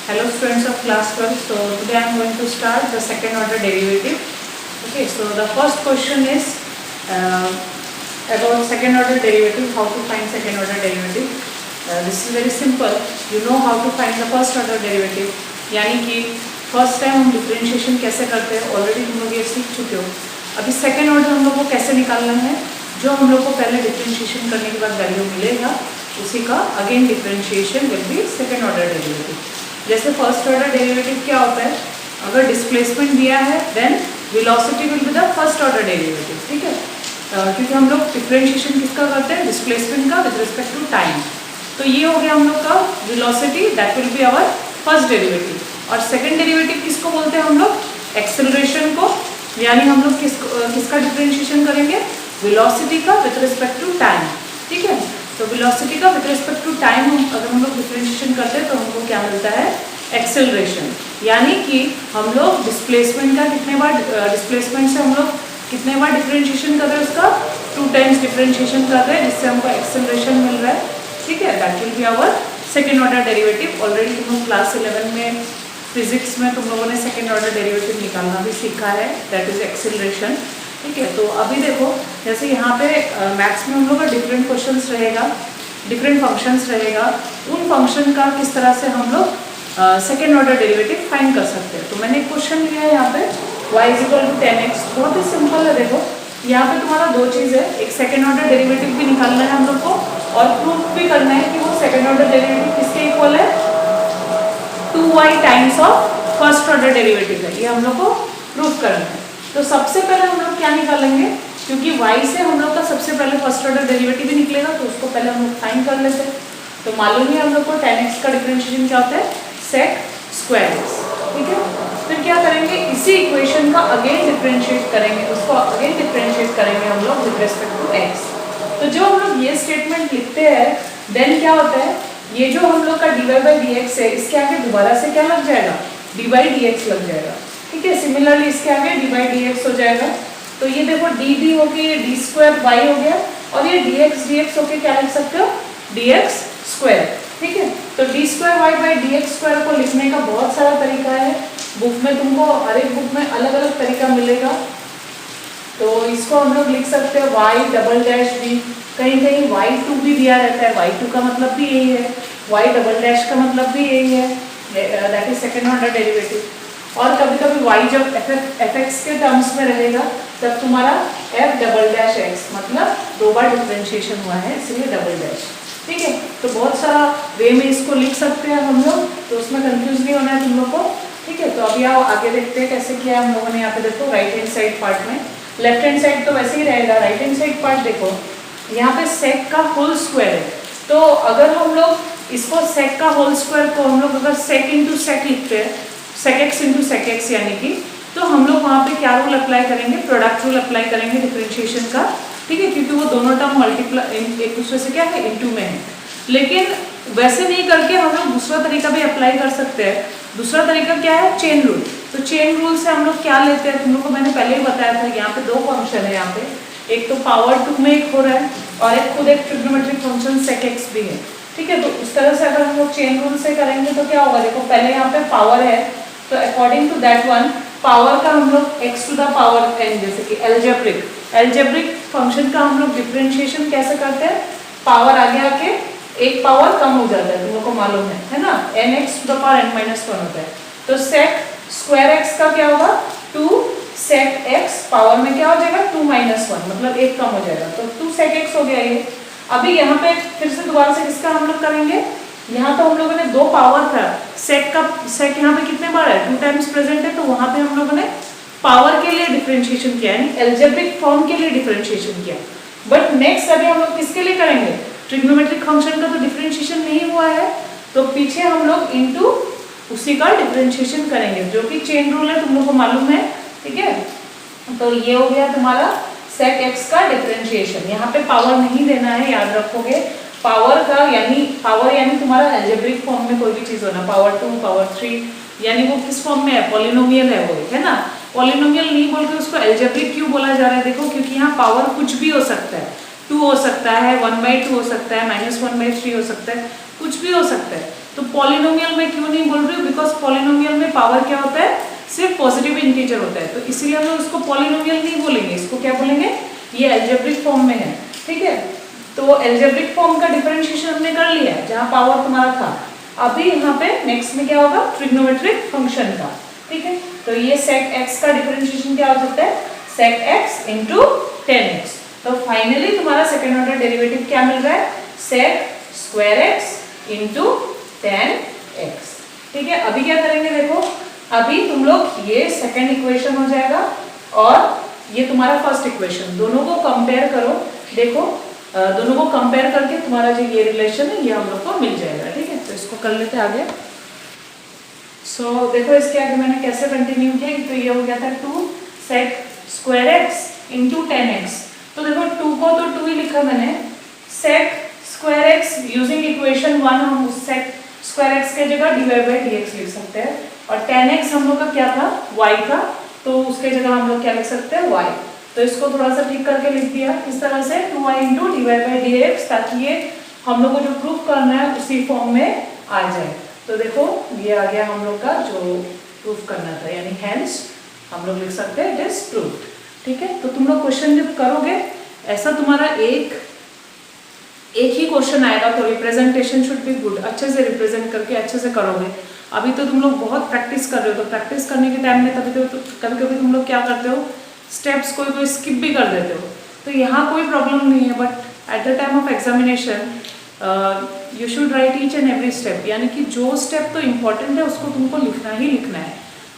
Hello students of class 12. So today I am going to start the second order derivative. Okay, so the first question is about second order derivative, how to find second order derivative. This is very simple. You know how to find the first order derivative. यानी कि first time हम differentiation कैसे करते हैं, already तुम लोग ये सीख चुके हो. अभी सेकेंड ऑर्डर हम लोग को कैसे निकालना है, जो हम लोग को पहले डिफरेंशिएशन करने के बाद वैल्यू मिलेगा उसी का again differentiation will be second order derivative. जैसे फर्स्ट ऑर्डर डेरिवेटिव क्या होता है, अगर डिस्प्लेसमेंट दिया है then velocity will be the first order derivative. ठीक है, क्योंकि हम लोग डिफरेंशिएशन किसका करते हैं, डिस्प्लेसमेंट का विद रिस्पेक्ट टू टाइम. तो ये हो गया हम लोग का velocity, that will be our first derivative. और सेकेंड डेरिवेटिव किसको बोलते हैं हम लोग, एक्सेलरेशन को. यानी हम लोग किसका डिफरेंशिएशन करेंगे, वेलोसिटी का विद रिस्पेक्ट टू टाइम. ठीक है, तो वेलोसिटी का विद रिस्पेक्ट टू टाइम अगर हम लोग डिफरेंशिएशन करते हैं तो हमको क्या मिलता है, एक्सेलरेशन. यानी कि हम लोग डिस्प्लेसमेंट का कितने बार, डिस्प्लेसमेंट से हम लोग कितने बार डिफरेंशिएशन कर रहे हैं, उसका 2 टाइम्स डिफरेंशिएशन कर रहे हैं, जिससे हमको एक्सेलरेशन मिल रहा है. ठीक है, that will be our second order derivative. Already तुम लोग क्लास 11 में फिजिक्स में तुम लोगों ने सेकेंड ऑर्डर डेरिवेटिव निकालना भी सीखा है, दैट इज एक्सेलरेशन. ठीक है, तो अभी देखो जैसे यहाँ पे मैथ्स में हम लोग का डिफरेंट क्वेश्चंस रहेगा, डिफरेंट फंक्शंस रहेगा, उन फंक्शन का किस तरह से हम लोग सेकेंड ऑर्डर डेरिवेटिव फाइंड कर सकते हैं. तो मैंने एक क्वेश्चन लिया है यहाँ पे y = 10x. बहुत ही सिंपल है. देखो यहाँ पे तुम्हारा दो चीज़ है, एक सेकेंड ऑर्डर डेरिवेटिव भी निकालना है हम लोग को और प्रूफ भी करना है कि वो सेकेंड ऑर्डर डेरिवेटिव किसके इक्वल है, 2y times of first order derivative है. ये हम लोग को प्रूफ करना है. तो सबसे पहले हम लोग क्या निकालेंगे, क्योंकि y से हम लोग का सबसे पहले फर्स्ट ऑर्डर डेरिवेटिव ही निकलेगा, तो उसको पहले हम लोग फाइंड कर लेते हैं. तो मालूम है हम लोग को 10x का डिफरेंशिएशन क्या होता है, sec स्क्वायर x. ठीक है, फिर क्या करेंगे, इसी इक्वेशन का अगेन डिफरेंशिएट करेंगे, उसको अगेन डिफरेंशिएट करेंगे हम लोग विद रिस्पेक्ट टू x. तो जो हम लोग ये स्टेटमेंट लिखते हैं देन क्या होता है, ये जो हम लोग का dy/dx है इसके आगे दोबारा से क्या लग जाएगा, dy/dx लग जाएगा. ठीक है, सिमिलरली इसके आगे dy/dx हो जाएगा. तो ये देखो dd हो गया, ये d² y हो गया, और ये dx होके क्या लिख सकते हो, dx². ठीक है, तो d² y/dx² को लिखने का बहुत सारा तरीका है. बुक में तुमको हर एक बुक में अलग अलग तरीका मिलेगा. तो इसको हम लोग लिख सकते हैं y′' कहीं कहीं y2 भी दिया रहता है, y2 का मतलब भी यही है, y′' का मतलब भी यही है, that is second order derivative. और कभी कभी y जब fx के टर्म्स में रहेगा तब तुम्हारा f′'x मतलब 2 बार डिफरेंशिएशन हुआ है इसलिए डबल-। ठीक है, तो बहुत सारा वे में इसको लिख सकते हैं हम लोग, तो उसमें कंफ्यूज नहीं होना है तुम लोग को. ठीक है, तो अभी आओ आगे देखते हैं कैसे किया हम लोगों ने. यहाँ पे देखो राइट हैंड साइड पार्ट में, लेफ्ट हैंड साइड तो वैसे ही रहेगा, राइट हैंड साइड पार्ट देखो यहाँ पे सेक का होल स्क्वायर है. तो अगर हम लोग इसको सेक का होल स्क्वायर को हम लोग अगर सेक इंटू सेक लिखते हैं, sec x into sec x यानी कि, तो हम लोग वहाँ पे क्या रूल अप्लाई करेंगे, प्रोडक्ट रूल अप्लाई करेंगे डिफरेंशिएशन का. ठीक है, क्योंकि वो दोनों टर्म मल्टीप्लाई एक दूसरे से क्या है, इनटू में है. लेकिन वैसे नहीं करके हम लोग दूसरा तरीका भी अप्लाई कर सकते हैं. दूसरा तरीका क्या है, चेन रूल. तो चेन रूल से हम लोग क्या लेते हैं, तुम लोग को मैंने पहले ही बताया था. यहाँ पे दो फंक्शन है, यहाँ पे एक तो पावर 2 में एक हो रहा है और एक खुद एक ट्रिग्नोमेट्रिक फंक्शन sec x भी है. ठीक है, तो उस तरह से अगर हम लोग चेन रूल से करेंगे तो क्या होगा, देखो पहले यहाँ पे पावर है, तो according to that one power का हम लोग x⁴n जैसे कि एल्जेब्रिक फंक्शन का हम लोग डिफरेंशिएशन कैसे करते हैं, पावर आगे आके एक पावर कम हो जाता है, तुम लोग को मालूम है ना, nx⁴n−1 होता है. तो sec स्क्वायर x का क्या होगा, 2 sec x पावर में क्या हो जाएगा, 2−1 मतलब एक कम हो जाएगा, तो 2 sec x हो गया ये. अभी यहाँ पे फिर से दोबारा से किसका हम लोग करेंगे, यहाँ तो हम लोगों ने 2 पावर था, सेक यहाँ पे कितने बार है, 2 टाइम्स प्रेजेंट है, तो वहाँ पे हम लोगों ने पावर के लिए डिफरेंशिएशन किया, यानी एल्जेब्रिक फॉर्म के लिए डिफरेंशिएशन किया. बट नेक्स्ट अभी हम लोग किसके लिए करेंगे, ट्रिग्नोमेट्रिक फंक्शन का तो डिफरेंशिएशन नहीं हुआ है, तो पीछे हम लोग इनटू उसी का डिफरेंशिएशन करेंगे, जो कि चेन रूल है, तुम लोग को मालूम है. ठीक है, तो ये हो गया तुम्हारा sec x का डिफरेंशिएशन. यहाँ पे पावर नहीं देना है, याद रखोगे. पावर का यानी तुम्हारा एल्जेब्रिक फॉर्म में कोई भी चीज होना, पावर 2 पावर 3 यानी वो किस फॉर्म में है, पॉलिनोमियल है वो, है ना. पॉलिनोमियल नहीं बोल के उसको एल्जेब्रिक क्यों बोला जा रहा है, देखो क्योंकि यहाँ पावर कुछ भी हो सकता है, 2 हो सकता है, 1/2 हो सकता है, -1/3 हो सकता है, कुछ भी हो सकता है. तो पॉलिनोमियल में क्यों नहीं बोल रही हूँ, बिकॉज पॉलिनोमियल में पावर क्या होता है, सिर्फ पॉजिटिव इंटीजर होता है, तो इसलिए हम लोग इसको पॉलिनोमियल नहीं बोलेंगे, इसको क्या बोलेंगे, ये एल्जेब्रिक फॉर्म में है, ठीक है। तो एल्जेब्रिक फॉर्म का डिफरेंशिएशन हमने कर लिया है जहाँ पावर तुम्हारा था। अभी यहाँ पे नेक्स्ट में क्या होगा, ट्रिग्नोमेट्रिक फंक्शन का, ठीक है। तो ये sec x का डिफरेंशिएशन क्या हो सकता है, sec x इंटू 10x। तो फाइनली तुम्हारा सेकेंड ऑर्डर डेरिवेटिव क्या मिल रहा है, sec square x into 10x, ठीक है। अभी क्या करेंगे, देखो अभी तुम लोग ये सेकेंड इक्वेशन हो जाएगा और ये तुम्हारा फर्स्ट इक्वेशन, दोनों को कंपेयर करो, देखो दोनों को कंपेयर करके तुम्हारा जो ये रिलेशन है ये हम लोग को मिल जाएगा, ठीक है। तो इसको कर लेते हैं आगे। सो देखो इसके आगे मैंने कैसे कंटिन्यू किया, तो ये हो गया था 2 sec square x into 10x। तो देखो 2 को तो 2 ही लिखा मैंने, sec square x using equation 1 हम उस sec स्क्वायर x के जगह dy बाई dx लिख सकते हैं, और 10x हम लोग का क्या था, y का, तो उसके जगह हम लोग क्या लिख सकते हैं, y। तो इसको थोड़ा सा ठीक करके लिख दिया इस तरह से 2y into dy by dx, ताकि ये हम लोग को जो प्रूफ करना है उसी फॉर्म में आ जाए। तो देखो ये आ गया हम लोग का जो प्रूफ करना था, यानी हेंस हम लोग लिख सकते हैं इट इज प्रूव्ड, ठीक है। तो तुम लोग क्वेश्चन जब करोगे ऐसा तुम्हारा एक ही क्वेश्चन आएगा, तो रिप्रेजेंटेशन शुड बी गुड, अच्छे से रिप्रेजेंट करके अच्छे से करोगे। अभी तो तुम लोग बहुत प्रैक्टिस कर रहे हो, तो प्रैक्टिस करने के टाइम में कभी कभी तुम लोग क्या करते हो, स्टेप्स कोई स्किप भी कर देते हो, तो यहाँ कोई प्रॉब्लम नहीं है, but at the time of examination you should write each and every step, यानी कि जो स्टेप तो इम्पोर्टेंट है उसको तुमको लिखना ही लिखना है।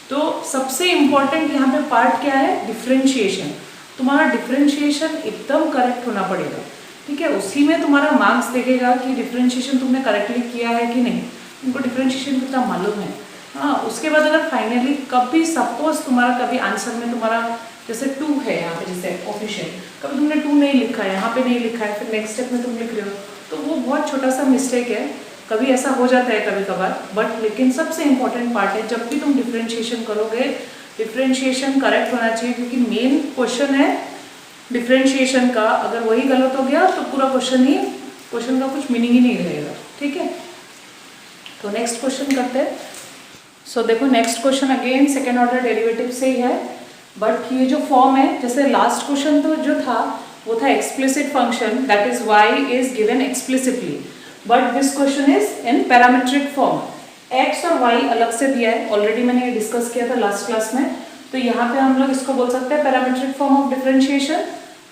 तो सबसे इम्पोर्टेंट यहाँ पे पार्ट क्या है, डिफ्रेंशिएशन। तुम्हारा डिफ्रेंशिएशन एकदम करेक्ट होना पड़ेगा, ठीक है। उसी में तुम्हारा मार्क्स देखेगा कि डिफ्रेंशिएशन तुमने करेक्टली किया है कि नहीं, तुमको डिफ्रेंशिएशन कितना मालूम है। हाँ, उसके बाद अगर फाइनली कभी सपोज तुम्हारा कभी आंसर में तुम्हारा जैसे 2 है यहाँ पे, जैसे ऑफिशियल कभी तुमने 2 नहीं लिखा है, यहाँ पे नहीं लिखा है, फिर नेक्स्ट स्टेप में तुम लिख रहे हो, तो वो बहुत छोटा सा मिस्टेक है, कभी ऐसा हो जाता है कभी कभार। बट लेकिन सबसे इम्पोर्टेंट पार्ट है, जब भी तुम डिफ्रेंशिएशन करोगे डिफ्रेंशिएशन करेक्ट होना चाहिए, क्योंकि मेन क्वेश्चन है डिफ्रेंशिएशन का। अगर वही गलत हो गया तो पूरा क्वेश्चन का कुछ मीनिंग ही नहीं रहेगा, ठीक है। तो नेक्स्ट क्वेश्चन करते हैं। सो देखो next question again second order derivative से ही है, बट ये जो फॉर्म है, जैसे लास्ट क्वेश्चन तो जो था वो था explicit function, that is y is given explicitly, but this question is in parametric form. x और y अलग से दिया है, ऑलरेडी मैंने ये डिस्कस किया था लास्ट क्लास में, तो यहाँ पे हम लोग इसको बोल सकते हैं पैरामीट्रिक फॉर्म ऑफ डिफरेंशिएशन।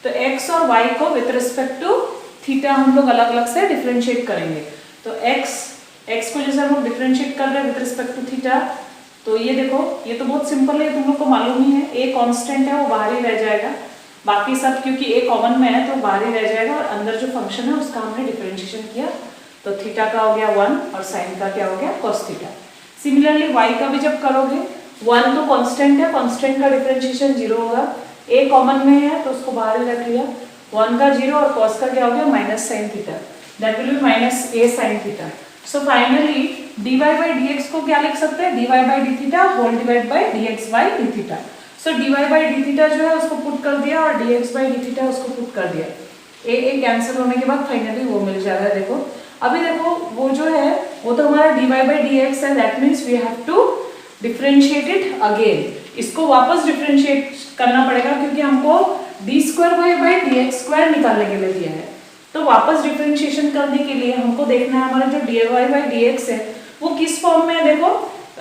तो x और y को विथ रिस्पेक्ट टू थीटा हम लोग अलग अलग से डिफरेंशिएट करेंगे। तो x को जैसे हम लोग डिफरेंशिएट कर रहे हैं विथ रिस्पेक्ट टू थीटा, तो ये देखो ये तो बहुत सिंपल है, तुम लोग को मालूम ही है, a कांस्टेंट है वो बाहर ही रह जाएगा, बाकी सब क्योंकि a कॉमन में है तो बाहर ही रह जाएगा, और अंदर जो फंक्शन है उसका हमने डिफरेंशिएशन किया, तो थीटा का हो गया 1 और साइन का क्या हो गया cos थीटा। सिमिलरली y का भी जब करोगे 1 तो कांस्टेंट है, कांस्टेंट का डिफरेंशिएशन 0 होगा, a कॉमन में है तो उसको बाहर ही रख लिया, 1 का 0 और cos का क्या हो गया minus sine theta, that will B minus a sine theta. So finally dy by dx को क्या लिख सकते हैं, dy by d theta whole divide by dx by d theta. So dy by d theta जो है उसको put कर दिया और dx by d थीटा उसको पुट कर दिया, a कैंसिल होने के बाद फाइनली वो मिल जा रहा है। देखो अभी देखो वो जो है वो तो हमारा dy by dx है, that means we have to differentiate it again, इसको वापस डिफरेंशिएट करना पड़ेगा क्योंकि हमको d square by dx square निकालने के लिए दिया है। तो वापस डिफरेंशिएशन करने के लिए हमको देखना है हमारा जो dy by dx है वो किस फॉर्म में है। देखो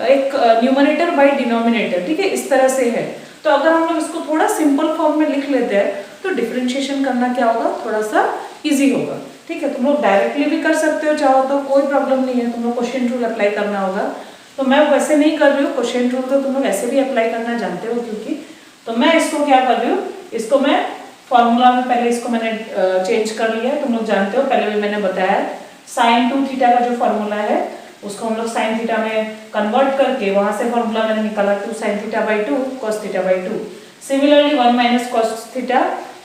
एक न्यूमरेटर बाय डिनोमिनेटर, ठीक है, इस तरह से है। तो अगर हम लोग इसको थोड़ा सिंपल फॉर्म में लिख लेते हैं तो डिफरेंशिएशन करना क्या होगा, थोड़ा सा इजी होगा, ठीक है। तुम लोग डायरेक्टली भी कर सकते हो चाहो तो, कोई प्रॉब्लम नहीं है, तुम लोग क्वेश्चन रूल अप्लाई करना होगा। तो मैं वैसे नहीं कर रही हूँ, क्वेश्चन रूल तो तुम लोग ऐसे भी अप्लाई करना जानते हो क्योंकि, तो मैं इसको क्या कर रही हूँ, इसको मैं फॉर्मूला में पहले इसको मैंने चेंज कर लिया है, तुम लोग जानते हो, पहले भी मैंने बताया साइन 2 थीटा का जो फॉर्मूला है उसको हम लोग साइन थीटा में कन्वर्ट करके वहां से फॉर्मूला मैंने निकाला 2 sin theta by 2 cos theta by 2। Similarly 1 minus cos theta,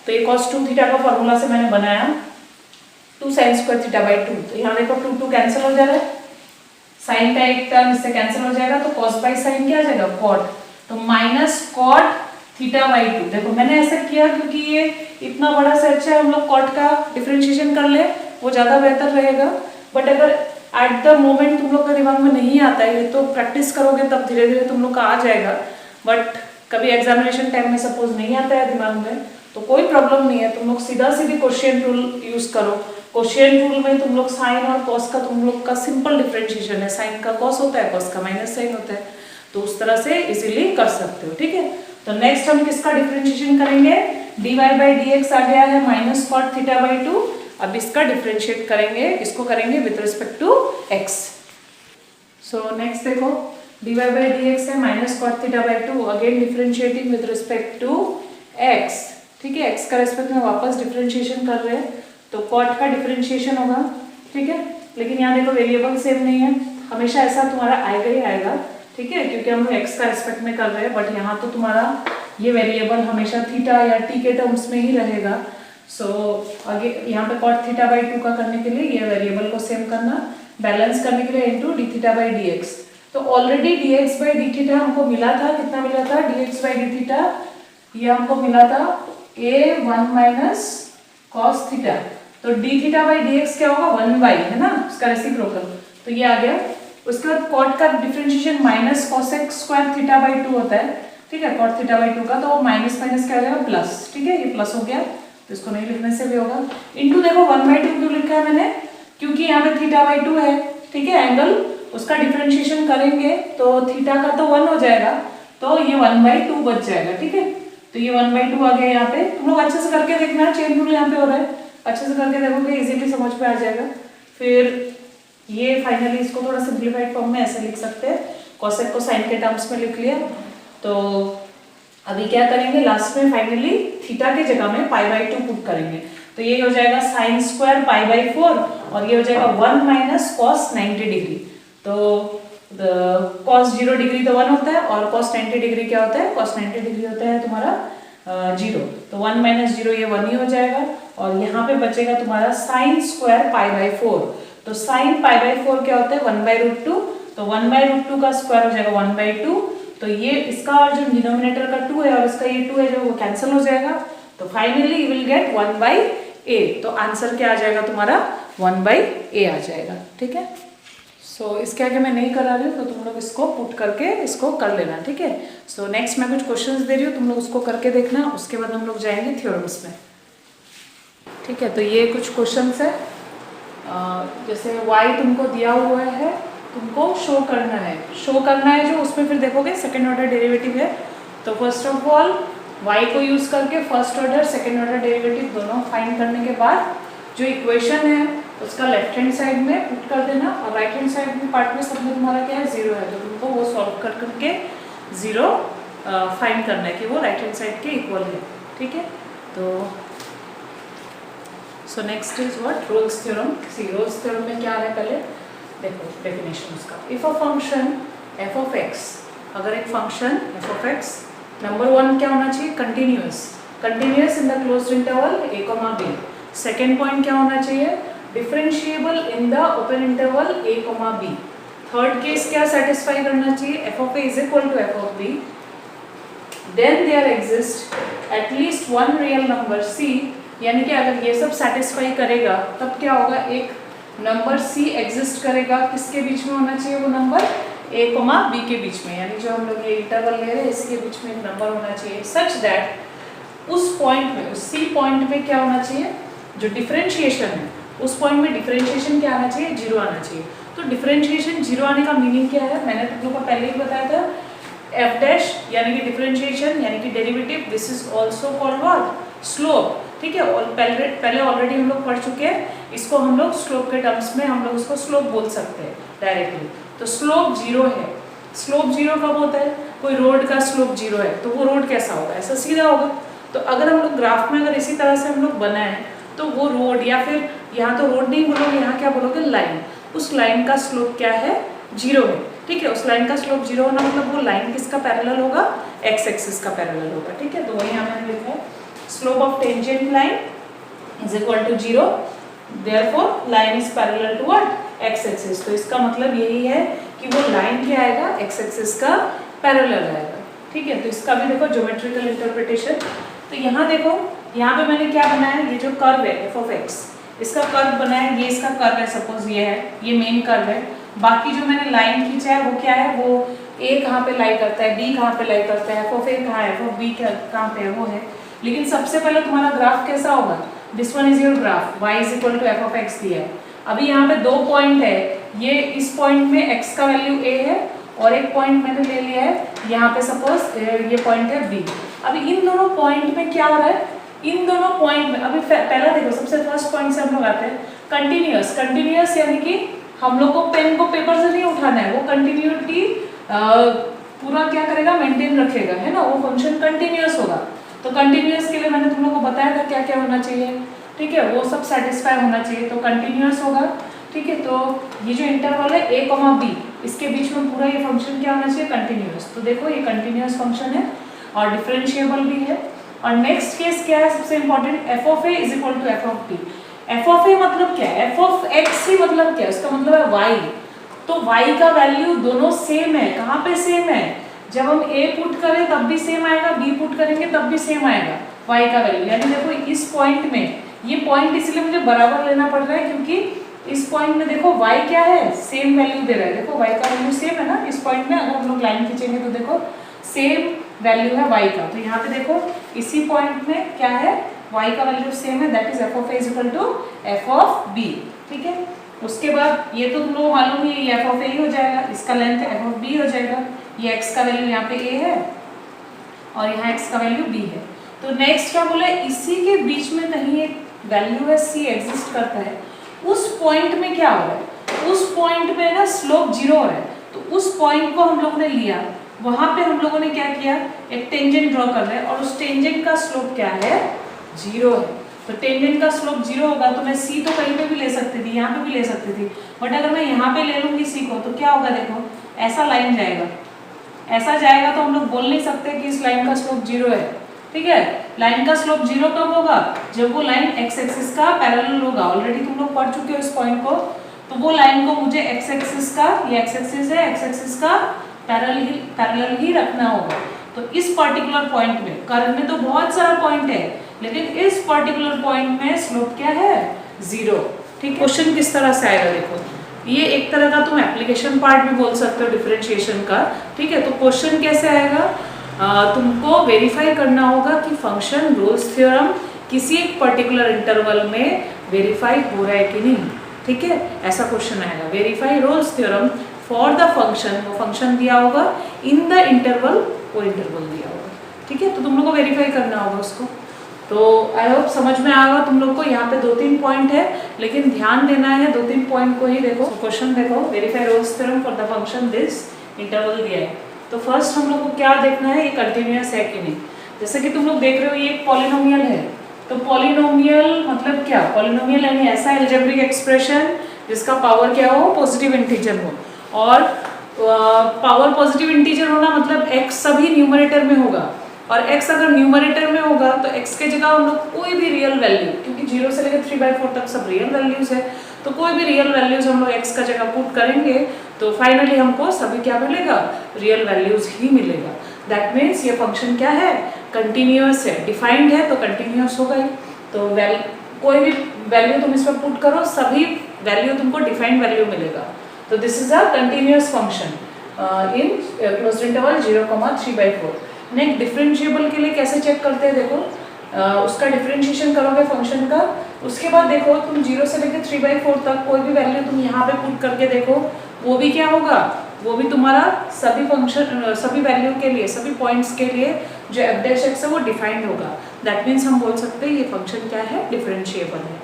तो ये cos 2 थीटा का फॉर्मूला से मैंने बनाया 2 sin स्क्वायर थीटा बाई 2। तो यहाँ देखो 2 कैंसिल हो जा रहा है, साइन का एक टर्म इससे कैंसिल हो जाएगा, तो cos बाई साइन क्या आ जाएगा cot, तो माइनस cot थीटा बाई 2। देखो मैंने ऐसा किया क्योंकि ये इतना बड़ा से अच्छा है हम लोग cot का डिफरेंशिएशन कर ले, वो ज्यादा बेहतर रहेगा। बट अगर एट द मोमेंट तुम लोग का दिमाग में नहीं आता है, ये तो प्रैक्टिस करोगे तब धीरे धीरे तुम लोग का आ जाएगा, बट कभी एग्जामिनेशन टाइम में सपोज नहीं आता है दिमाग में तो कोई प्रॉब्लम नहीं है, तुम लोग सीधा सीधी क्वेश्चन रूल यूज करो। क्वेश्चन रूल में तुम लोग साइन और कॉस का तुम लोग का सिंपल डिफरेंशिएशन है, साइन का कॉस होता है, कॉस का माइनस साइन होता है, तो उस तरह से इजीली कर सकते हो, ठीक है। तो नेक्स्ट हम किसका डिफरेंशिएशन करेंगे, dy बाई डी एक्स आ गया है माइनस कॉट थीटा बाई 2, अब इसका डिफरेंशिएट करेंगे, इसको करेंगे with respect to x। So next देखो dy बाई डी एक्स है minus cot theta by 2, again differentiating with respect to x, ठीक है। x का रिस्पेक्ट में वापस डिफरेंशिएशन कर रहे हैं तो कॉट का डिफरेंशिएशन होगा, ठीक है। लेकिन यहाँ देखो वेरिएबल सेम नहीं है, हमेशा ऐसा तुम्हारा आएगा ही आएगा, ठीक है, क्योंकि हम लोग x का रिस्पेक्ट में कर रहे हैं, बट यहाँ तो तुम्हारा ये वेरिएबल हमेशा थीटा या t के टर्म्स में ही रहेगा। सो आगे यहाँ पे कॉट थीटा बाई 2 का करने के लिए ये वेरिएबल को सेम करना, बैलेंस करने के लिए into D theta by D X. तो already D X by D theta हमको मिला था, कितना मिला था, D X by D theta ये हमको मिला था a1 माइनस कॉस थीटा, तो D theta by D X क्या होगा 1 बाई, है ना, उसका रेसिप्रोकल, तो ये आ गया। उसके बाद कॉट का differentiation minus cos x square theta by 2 होता है, ठीक है, कॉट थीटा बाई 2 का, तो माइनस माइनस क्या हो जाएगा प्लस, ठीक है, ये प्लस हो गया, तो इसको नहीं लिखने से भी होगा। इनटू देखो 1 बाई 2 क्यों लिखा है मैंने, क्योंकि यहाँ पे थीटा बाई 2 है, ठीक है, एंगल उसका डिफरेंशिएशन करेंगे तो थीटा का तो 1 हो जाएगा, तो ये 1 बाई 2 बच जाएगा, ठीक है। तो ये 1 बाई 2 आ गया यहाँ पे, तुम लोग अच्छे से करके देखना, चेन रूल यहाँ पे हो रहा है, अच्छे से करके देखोगे इजीली समझ में आ जाएगा। फिर ये फाइनली इसको थोड़ा सिंप्लीफाइड फॉर्म में ऐसे लिख सकते हैं, कोसेक को साइन के टर्म्स में लिख लिया। तो अभी क्या करेंगे, लास्ट में फाइनली थीटा के जगह में पाई बाई 2 पुट करेंगे, तो ये हो जाएगा साइन स्क्वायर पाई बाई 4 और ये हो जाएगा 1 माइनस कॉस 90 डिग्री। तो कॉस 0 डिग्री तो 1 होता है और कॉस 90 डिग्री क्या होता है, कॉस 90 डिग्री होता है तुम्हारा 0, तो 1 माइनस 0 ये 1 ही हो जाएगा, और यहाँ पे बचेगा तुम्हारा साइन स्क्वायर पाई बाई 4, तो साइन पाई बाई 4 क्या होता है 1 बाई रूट 2, तो 1 बाई रूट 2 का स्क्वायर हो जाएगा 1 बाई 2, तो ये इसका और जो डिनोमिनेटर का 2 है और इसका ये 2 है जो वो कैंसिल हो जाएगा, तो finally you will get 1 by A, तो आंसर क्या आ जाएगा तुम्हारा 1 बाई ए आ जाएगा, ठीक है। सो इसके आगे मैं नहीं करा रही हूँ, तो तुम लोग इसको पुट करके इसको कर लेना, ठीक है। सो नेक्स्ट मैं कुछ क्वेश्चंस दे रही हूँ, तुम लोग उसको करके देखना, उसके बाद हम लोग जाएंगे थ्योरम्स में, ठीक है। तो ये कुछ क्वेश्चंस है, जैसे y तुमको दिया हुआ है, तुमको शो करना है, जो उसमें फिर देखोगे सेकेंड ऑर्डर डेरिवेटिव है, तो फर्स्ट ऑफ ऑल y को यूज करके first order second order derivative दोनों फाइंड करने के बाद जो इक्वेशन है उसका लेफ्ट हैंड साइड में पुट कर देना, और राइट हैंड साइड में पार्ट में सब में तुम्हारा क्या है 0 है, तो तुमको वो सॉल्व कर करके 0 फाइंड करना है कि वो राइट हैंड साइड के इक्वल है, ठीक है। तो so next is what, Rolle's theorem. See Rolle's theorem में क्या है, पहले देखो डेफिनेशन उसका। If a function F of X, अगर एक function F of X number 1 क्या होना चाहिए, continuous in the closed interval a comma b। Second point क्या होना चाहिए, differentiable in the open interval a comma b। Third case क्या satisfy करना चाहिए, F of a is equal to F of b, then there exist at least one real number c, यानी कि अगर ये सब सेटिस्फाई करेगा तब क्या होगा, एक नंबर c एग्जिस्ट करेगा, किसके बीच में होना चाहिए वो नंबर, a कॉमा b के बीच में, यानी जो हम लोग ये इंटरवल ले रहे हैं इसके बीच में एक नंबर होना चाहिए, सच दैट उस पॉइंट में, उस c पॉइंट में क्या होना चाहिए, जो डिफरेंशिएशन है उस पॉइंट में डिफरेंशिएशन क्या आना चाहिए, 0 आना चाहिए। तो डिफरेंशिएशन 0 आने का मीनिंग क्या है, मैंने तुम लोग को पहले ही बताया था, f डैश यानी कि डिफरेंशिएशन यानी कि derivative, this is also called what, slope, ठीक है। और पहले ऑलरेडी हम लोग पढ़ चुके हैं, इसको हम लोग स्लोप के टर्म्स में हम लोग उसको स्लोप बोल सकते हैं डायरेक्टली। तो स्लोप 0 है, स्लोप 0 कब होता है, कोई रोड का स्लोप 0 है तो वो रोड कैसा होगा, ऐसा सीधा होगा। तो अगर हम लोग ग्राफ में अगर इसी तरह से हम लोग बनाएं तो वो रोड, या फिर यहाँ तो रोड नहीं बोलोगे, यहाँ क्या बोलोगे, लाइन, उस लाइन का स्लोप क्या है, 0 है, ठीक है। उस लाइन का स्लोप 0 होना मतलब वो लाइन किसका पैरेलल होगा, एक्स एक्सिस का पैरेलल होगा, ठीक है। तो वही हमें लिखा है, slope of tangent line is equal to 0, therefore line is parallel to what, X axis. तो इसका मतलब यही है कि वो लाइन क्या आएगा, एक्स एक्सिस का पैरेलल आएगा, ठीक है। तो इसका भी देखो ज्योमेट्रिकल इंटरप्रिटेशन। तो यहाँ देखो, यहाँ पे मैंने क्या बनाया, ये जो कर्व है एफ ऑफ एक्स, इसका कर्व बना है, ये इसका कर्व है, सपोज ये है, ये मेन कर्व है। बाकी जो मैंने लाइन खींचा है वो क्या है, वो ए कहाँ पे लाई करता है, बी कहाँ पे लाई करता है, एफ ऑफ ए कहाँ है, एफ ऑफ बी कहाँ पे है, वो है। लेकिन सबसे पहले तुम्हारा ग्राफ कैसा होगा, this one is your graph, y is equal to F of X दिया है। अभी यहाँ पे दो पॉइंट है, ये इस पॉइंट में x का वैल्यू a है और एक पॉइंट मैंने ले लिया है यहाँ पे, सपोज ये पॉइंट है b। अभी इन दोनों पॉइंट में क्या हो रहा है, इन दोनों पॉइंट में अभी पहला देखो, सबसे फर्स्ट पॉइंट से हम लोग आते हैं कंटिन्यूअस। कंटिन्यूअस यानी कि हम लोग को पेन को पेपर से नहीं उठाना है, वो कंटिन्यूटी पूरा क्या करेगा, मेंटेन रखेगा, है ना, वो फंक्शन कंटिन्यूअस होगा। तो कंटिन्यूअस के लिए मैंने तुम लोग को बताया था क्या क्या होना चाहिए, ठीक है, वो सब सेटिस्फाई होना चाहिए, तो कंटिन्यूअस होगा, ठीक है। तो ये जो इंटरवल है a, b, इसके बीच में पूरा ये फंक्शन क्या होना चाहिए, कंटिन्यूअस। तो देखो ये कंटिन्यूअस फंक्शन है और डिफरेंशिएबल भी है। और नेक्स्ट केस क्या है, सबसे important, F of A is equal to F of B. F of A मतलब क्या है, एफ ऑफ एक्स ही मतलब क्या है, उसका मतलब है वाई। तो वाई का वैल्यू दोनों सेम है, कहाँ पे सेम है, जब हम a पुट करें तब भी सेम आएगा, b पुट करेंगे तब भी सेम आएगा y का वैल्यू। यानी देखो इस पॉइंट में, ये पॉइंट इसलिए मुझे बराबर लेना पड़ रहा है क्योंकि इस पॉइंट में देखो y क्या है, सेम वैल्यू दे रहा है, देखो y का वैल्यू सेम है ना। इस पॉइंट में अगर हम लोग लाइन खींचेंगे तो देखो सेम वैल्यू है y का। तो यहाँ पे देखो इसी पॉइंट में क्या है, y का वैल्यू सेम है, that is F of A is equal to F of B, ठीक है। उसके बाद ये तो तुम लोग मालूम ही, ये एफ ऑफ ए ही हो जाएगा, इसका लेंथ एफ ऑफ बी हो जाएगा। ये x का वैल्यू यहाँ पे a है और यहाँ x का वैल्यू b है। तो नेक्स्ट क्या बोले, इसी के बीच में कहीं एक वैल्यू है c एग्जिस्ट करता है, उस पॉइंट में क्या हो रहा है, उस पॉइंट में ना स्लोप 0 हो रहा है। तो उस पॉइंट को हम लोग ने लिया, वहां पे हम लोगों ने क्या किया, एक टेंजेंट ड्रॉ कर रहे हैं और उस टेंजेंट का स्लोप क्या है, 0 है। तो टेंजेंट का स्लोप 0 होगा तो मैं c तो कहीं पे भी ले सकती थी, यहाँ पे भी ले सकती थी, बट अगर मैं यहाँ पे ले लूंगी c को तो क्या होगा, देखो ऐसा लाइन जाएगा, ऐसा जाएगा, तो हम लोग बोल नहीं सकते कि इस लाइन का स्लोप 0 है, ठीक है। लाइन का स्लोप 0 कब होगा, जब वो लाइन x एक्सिस का पैरेलल होगा। ऑलरेडी तुम लोग पढ़ चुके हो इस पॉइंट को, तो वो लाइन को मुझे x एक्सिस का, ये x एक्सिस है, x एक्सिस का पैरेलल ही रखना होगा। तो इस पर्टिकुलर पॉइंट में, कर्व में तो बहुत सारा पॉइंट है, लेकिन इस पर्टिकुलर पॉइंट में स्लोप क्या है, 0, ठीक है। क्वेश्चन किस तरह से आएगा देखो, ये एक तरह का तुम एप्लीकेशन पार्ट भी बोल सकते हो डिफरेंशिएशन का, ठीक है। तो क्वेश्चन कैसे आएगा, तुमको वेरीफाई करना होगा कि फंक्शन रोल्स थ्योरम किसी एक पर्टिकुलर इंटरवल में वेरीफाई हो रहा है कि नहीं, ठीक है। ऐसा क्वेश्चन आएगा, verify Rolle's theorem for the function, वो फंक्शन दिया होगा, इन द इंटरवल, वो इंटरवल दिया होगा, ठीक है। तो तुम लोग को वेरीफाई करना होगा उसको। तो आई होप समझ में आएगा तुम लोग को। यहाँ पे 2-3 पॉइंट है, लेकिन ध्यान देना है 2-3 पॉइंट को ही। देखो क्वेश्चन देखो, verify Rolle's theorem for the function this interval दिया है। तो फर्स्ट हम लोग को क्या देखना है, ये कंटिन्यूअस है कि नहीं। जैसे कि तुम लोग देख रहे हो ये एक पॉलिनोमियल है, तो पॉलिनोमियल मतलब क्या, पॉलिनोमियल यानी ऐसा अलजेब्रिक एक्सप्रेशन जिसका पावर क्या हो, पॉजिटिव इंटीजर हो। और पावर पॉजिटिव इंटीजर होना मतलब x सभी न्यूमरेटर में होगा, और x अगर न्यूमरेटर में होगा तो x के जगह हम लोग कोई भी रियल वैल्यू, क्योंकि 0 से लेकर 3/4 तक सब रियल वैल्यूज है, तो कोई भी रियल वैल्यूज हम लोग x का जगह पुट करेंगे तो फाइनली हमको सभी क्या मिलेगा, रियल वैल्यूज ही मिलेगा। दैट मीन्स ये फंक्शन क्या है, कंटिन्यूअस है, डिफाइंड है, तो कंटिन्यूअस होगा ही। तो कोई भी वैल्यू तुम इसमें पुट करो, सभी वैल्यू तुमको डिफाइंड वैल्यू मिलेगा। तो this is a continuous function in closed interval 0,3/4। Next differentiable के लिए कैसे चेक करते हैं, देखो उसका डिफरेंशिएशन करोगे फंक्शन का, उसके बाद देखो तुम 0 से लेकर 3/4 तक कोई भी वैल्यू तुम यहाँ पे पुट करके देखो, वो भी क्या होगा, वो भी तुम्हारा सभी फंक्शन, सभी वैल्यू के लिए, सभी पॉइंट्स के लिए जो f'(x) है वो डिफाइंड होगा। दैट मीन्स हम बोल सकते हैं ये फंक्शन क्या है, डिफरेंशिएबल है।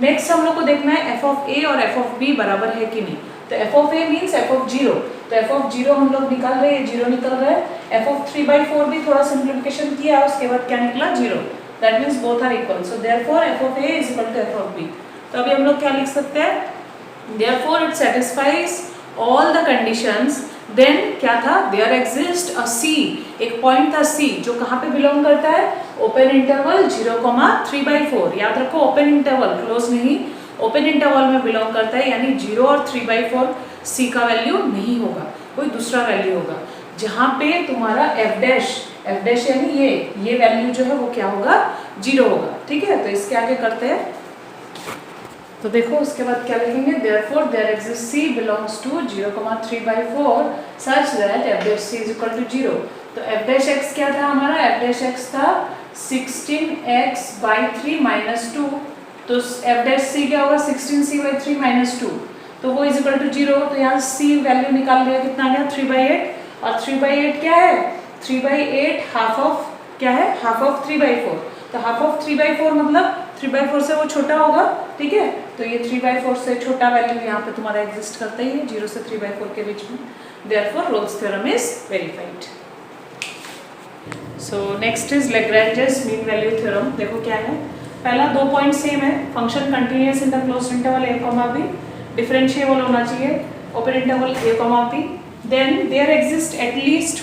नेक्स्ट हम लोग को देखना है एफ ऑफ ए और एफ ऑफ बी बराबर है कि नहीं। तो F of A means F of 0, तो एफ ऑफ 0 हम लोग निकाल रहे हैं, 0 निकल रहा है। एफ ऑफ 3/4 भी थोड़ा सिंप्लीफिकेशन किया, उसके बाद क्या निकला, 0। That means both are equal, so therefore F of A is equal to F of B. तो अभी हम लोग क्या लिख सकते हैं, therefore it satisfies all the conditions, then क्या था, देयर एग्जिस्ट अ सी, एक पॉइंट था सी जो कहाँ पे बिलोंग करता है, ओपन इंटरवल 0,3/4। याद रखो ओपन इंटरवल, क्लोज नहीं, ओपन इंटरवल में बिलोंग करता है, यानी 0 और 3/4 सी का वैल्यू नहीं होगा, कोई दूसरा वैल्यू होगा, जहाँ पे तुम्हारा f' यानी ये वैल्यू जो है वो क्या होगा, 0 होगा, ठीक है। तो इसके आगे करते हैं, तो देखो उसके बाद क्या लिखेंगे, therefore there exist c belongs to 0,3/4 such that f dash c is equal to 0। तो f डैश x क्या था हमारा, f डैश x था 16x/3 - 2, तो f डैश c क्या होगा 16c/3 - 2, तो वो इज इक्वल टू 0। तो यहाँ c वैल्यू निकाल लिया, कितना आ गया 3/8, और 3/8 क्या है, 3/8 हाफ ऑफ क्या है, हाफ ऑफ 3/4, तो हाफ ऑफ 3/4 मतलब 3/4 से वो छोटा होगा, ठीक है। तो ये 3/4 से छोटा वैल्यू यहाँ पे तुम्हारा एग्जिस्ट करता ही है, 0 से 3/4 के बीच में। Therefore Rolle's theorem is verified. So next is Lagrange's mean value theorem. देखो क्या है, पहला 2 पॉइंट सेम है, function continuous in the closed interval a, b, differentiable होना चाहिए open interval a, b, then there exist at least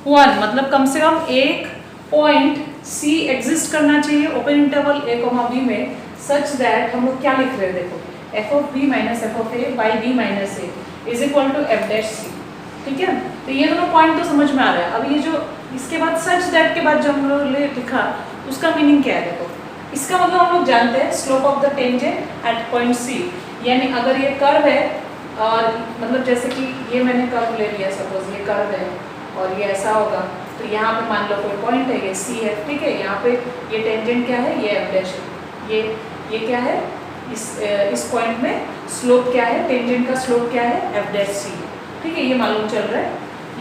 one, मतलब कम से कम एक पॉइंट c एग्जिस्ट करना चाहिए ओपन इंटरवल a, b में, सच दैट हम लोग क्या लिख रहे हैं, देखो f of b minus f of a by b minus a is equal to f dash c, ठीक है। तो ये दोनों पॉइंट तो समझ में आ रहा है। अब ये जो इसके बाद सच दैट के बाद जो हम लोग ने लिखा उसका मीनिंग क्या है, देखो इसका मतलब हम लोग जानते हैं slope of the tangent at point c, यानी अगर ये कर्व है और मतलब जैसे कि ये मैंने कर्व ले लिया, सपोज ये कर्व है और ये ऐसा होगा, तो यहाँ पे मान लो कोई पॉइंट है, ये c है, ठीक है। यहाँ पे ये टेंजेंट क्या है, ये f डैश है, ये क्या है, इस पॉइंट में स्लोप क्या है, टेंजेंट का स्लोप क्या है, f डैश c, ठीक है, ये मालूम चल रहा है।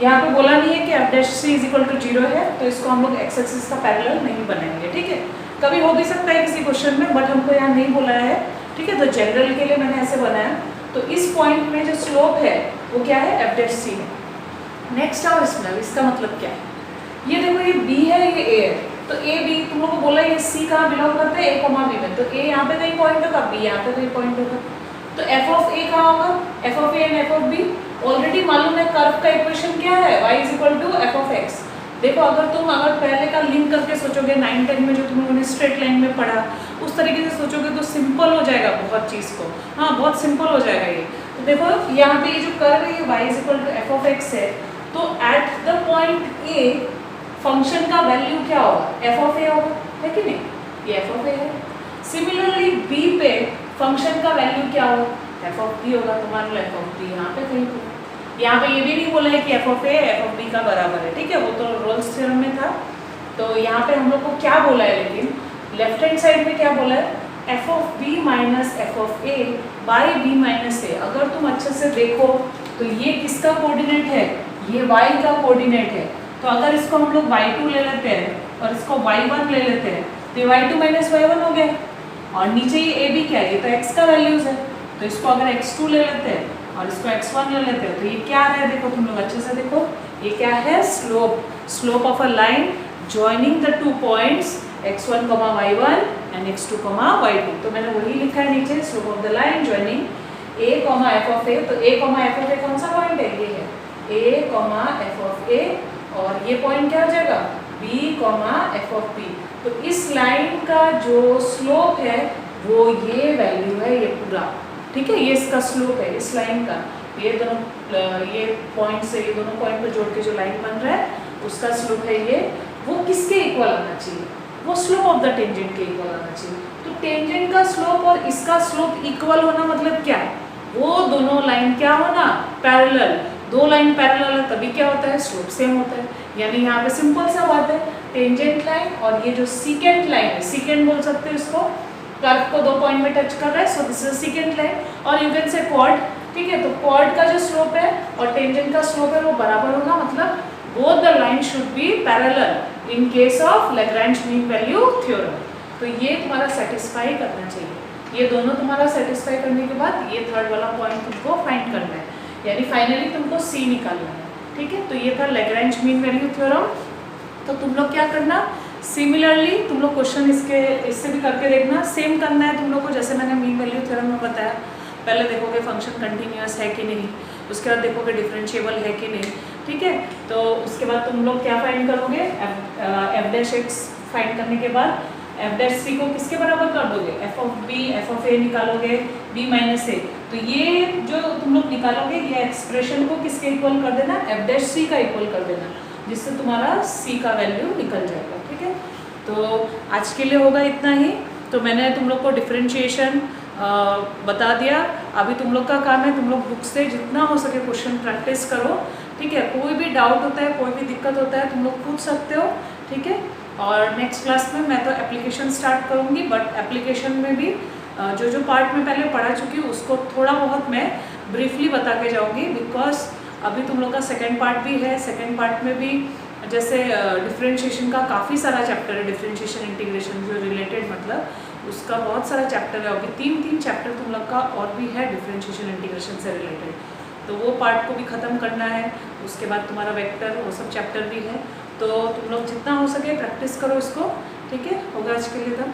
यहाँ पे बोला नहीं है कि f dash c is equal to 0 है, तो इसको हम लोग x एक्सिस का पैरेलल नहीं बनाएंगे, ठीक है। कभी हो भी सकता है किसी क्वेश्चन में, बट हमको यहाँ नहीं बोला है, ठीक है। तो जनरल के लिए मैंने ऐसे बनाया। तो इस पॉइंट में जो स्लोप है वो क्या है, f डैश c है। नेक्स्ट आओ इसमें, इसका मतलब क्या है, ये देखो ये b है, ये a है, तो a b तुम लोग को बोला ये c कहाँ बिलोंग करता है, a, b में, तो a यहाँ पे कहीं पॉइंट होगा, b यहाँ पे कहीं पॉइंट होगा, तो f ऑफ a कहाँ होगा, f of a and f of b already मालूम है। कर्व का इक्वेशन क्या है, y is equal to f of x। देखो अगर पहले का लिंक करके सोचोगे 9-10 में जो तुम लोगों ने स्ट्रेट लाइन में पढ़ा, उस तरीके से सोचोगे तो सिंपल हो जाएगा बहुत चीज़ को, हाँ बहुत सिंपल हो जाएगा ये। तो देखो यहाँ पे ये जो कर्व है ये y is equal to f of x है, तो at the point a function का वैल्यू क्या होगा, f ऑफ a होगा, है कि नहीं, ये f ऑफ a है। सिमिलरली b पे फंक्शन का वैल्यू क्या होगा, f ऑफ b होगा, तो मान लो f ऑफ b यहाँ पे कहीं पे, यहाँ पे ये भी नहीं बोला है कि f of a f of b का बराबर है, ठीक है, वो तो रोल्स थ्योरम में था। तो यहाँ पे हम लोग को क्या बोला है, लेकिन लेफ्ट हैंड साइड में क्या बोला है, f of b minus f of a by b minus a। अगर तुम अच्छे से देखो तो ये किसका कोऑर्डिनेट है, ये y का कोऑर्डिनेट है। तो अगर इसको हम लोग y2 ले लेते हैं और इसको y1 ले लेते हैं, तो y2 माइनस y1 हो गया, और नीचे ये ab क्या है, ये तो x का वैल्यूज है, तो इसको अगर x2 ले लेते हैं और इसको x1 ले लेते हैं, तो ये क्या है, देखो तुम लोग अच्छे से देखो, ये क्या है, slope of a line joining the 2 points x1, y1 and x2, y2। तो मैंने वही लिखा है नीचे, slope of the line joining a, f of a। तो a, f ऑफ a कौन सा पॉइंट है, ये है a, f ऑफ a, और ये पॉइंट क्या हो जाएगा, b, f ऑफ b। तो इस लाइन का जो स्लोप है वो ये वैल्यू है, ये पूरा, ठीक है, ये इसका स्लोप है इस लाइन का। ये दोनों ये पॉइंट से ये दोनों पॉइंट पर जोड़ के जो लाइन बन रहा है उसका स्लोप है ये, वो किसके इक्वल आना चाहिए, वो स्लोप ऑफ द टेंजेंट के इक्वल आना चाहिए। तो टेंजेंट का स्लोप और इसका स्लोप इक्वल होना मतलब क्या है, वो दोनों लाइन क्या होना, पैरेलल। दो लाइन पैरेलल है तभी क्या होता है, स्लोप सेम होता है। यानी यहाँ पे सिंपल सा बात है, टेंजेंट लाइन और ये जो सीकेंट लाइन है, सीकेंट बोल सकते हो इसको, कर्व को 2 पॉइंट में टच कर रहा है, so this is secant line, और यू कैन से क्वाड, ठीक है। तो क्वाड का जो स्लोप है और टेंजेंट का स्लोप है वो बराबर होगा, मतलब both the line should be parallel in case of Lagrange mean value theorem. तो ये तुम्हारा सेटिस्फाई करना चाहिए। ये दोनों तुम्हारा सेटिस्फाई करने के बाद ये थर्ड वाला पॉइंट तुमको फाइंड करना है, यानी फाइनली तुमको C निकालना है, ठीक है। तो ये था लैग्रेंज मीन वैल्यू थ्योरम। तो तुम लोग क्या करना, सिमिलरली तुम लोग क्वेश्चन इससे भी करके देखना, सेम करना है तुम लोग को जैसे मैंने मीन वैल्यू थ्योरम में बताया। पहले देखोगे फंक्शन कंटिन्यूअस है कि नहीं, उसके बाद देखोगे डिफरेंशिएबल है कि नहीं, ठीक है। तो उसके बाद तुम लोग क्या फाइंड करोगे, f डैश x फाइंड करने के बाद f डैश c को किसके बराबर कर दोगे, f of b, f of a निकालोगे, b माइनस a। तो ये जो तुम लोग निकालोगे ये एक्सप्रेशन को किसके इक्वल कर देना, f डैश c का इक्वल कर देना, जिससे तुम्हारा c का वैल्यू निकल जाएगा, ठीक है। तो आज के लिए होगा इतना ही। तो मैंने तुम लोग को डिफरेंशिएशन बता दिया। अभी तुम लोग का काम है, तुम लोग बुक से जितना हो सके क्वेश्चन प्रैक्टिस करो, ठीक है। कोई भी डाउट होता है, कोई भी दिक्कत होता है, तुम लोग पूछ सकते हो, ठीक है। और नेक्स्ट क्लास में मैं तो एप्लीकेशन स्टार्ट करूँगी, बट एप्लीकेशन में भी जो जो पार्ट में पहले पढ़ा चुकी हूँ उसको थोड़ा बहुत मैं ब्रीफली बता के जाऊँगी, बिकॉज अभी तुम लोग का सेकेंड पार्ट भी है। सेकेंड पार्ट में भी जैसे डिफरेंशिएशन का काफ़ी सारा चैप्टर है, डिफरेंशिएशन इंटीग्रेशन जो रिलेटेड, मतलब उसका बहुत सारा चैप्टर है। अभी 3 चैप्टर तुम लोग का और भी है डिफरेंशिएशन इंटीग्रेशन से रिलेटेड, तो वो पार्ट को भी ख़त्म करना है। उसके बाद तुम्हारा वेक्टर, वो सब चैप्टर भी है। तो तुम लोग जितना हो सके प्रैक्टिस करो इसको, ठीक है। होगा आज के लिए तब।